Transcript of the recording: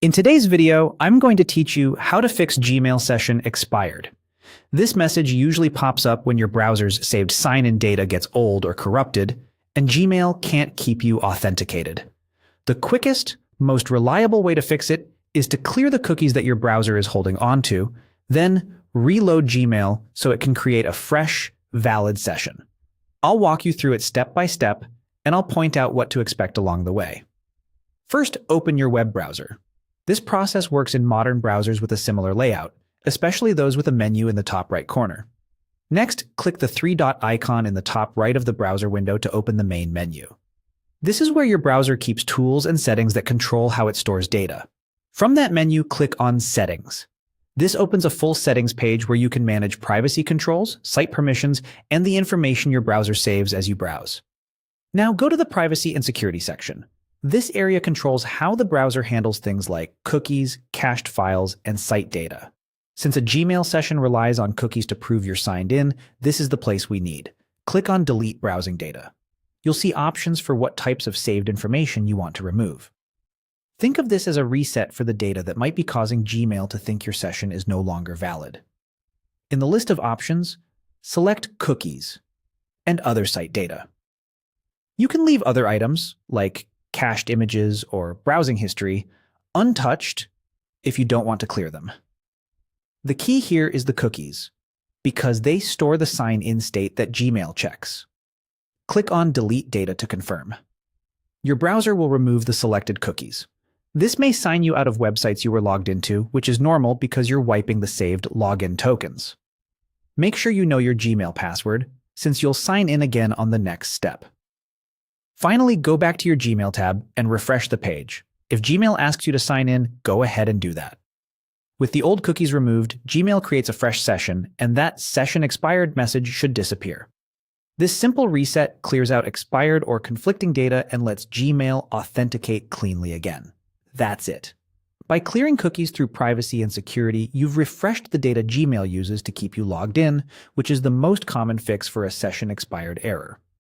In today's video, I'm going to teach you how to fix Gmail session expired. This message usually pops up when your browser's saved sign-in data gets old or corrupted, and Gmail can't keep you authenticated. The quickest, most reliable way to fix it is to clear the cookies that your browser is holding onto, then reload Gmail so it can create a fresh, valid session. I'll walk you through it step by step, and I'll point out what to expect along the way. First, open your web browser. This process works in modern browsers with a similar layout, especially those with a menu in the top right corner. Next, click the three-dot icon in the top right of the browser window to open the main menu. This is where your browser keeps tools and settings that control how it stores data. From that menu, click on Settings. This opens a full settings page where you can manage privacy controls, site permissions, and the information your browser saves as you browse. Now go to the Privacy and Security section. This area controls how the browser handles things like cookies, cached files, and site data. Since a Gmail session relies on cookies to prove you're signed in, this is the place we need. Click on Delete Browsing Data. You'll see options for what types of saved information you want to remove. Think of this as a reset for the data that might be causing Gmail to think your session is no longer valid. In the list of options, select Cookies and Other Site Data. You can leave other items, like cached images or browsing history, untouched if you don't want to clear them. The key here is the cookies, because they store the sign-in state that Gmail checks. Click on Delete Data to confirm. Your browser will remove the selected cookies. This may sign you out of websites you were logged into, which is normal because you're wiping the saved login tokens. Make sure you know your Gmail password, since you'll sign in again on the next step. Finally, go back to your Gmail tab and refresh the page. If Gmail asks you to sign in, go ahead and do that. With the old cookies removed, Gmail creates a fresh session, and that session expired message should disappear. This simple reset clears out expired or conflicting data and lets Gmail authenticate cleanly again. That's it. By clearing cookies through privacy and security, you've refreshed the data Gmail uses to keep you logged in, which is the most common fix for a session expired error.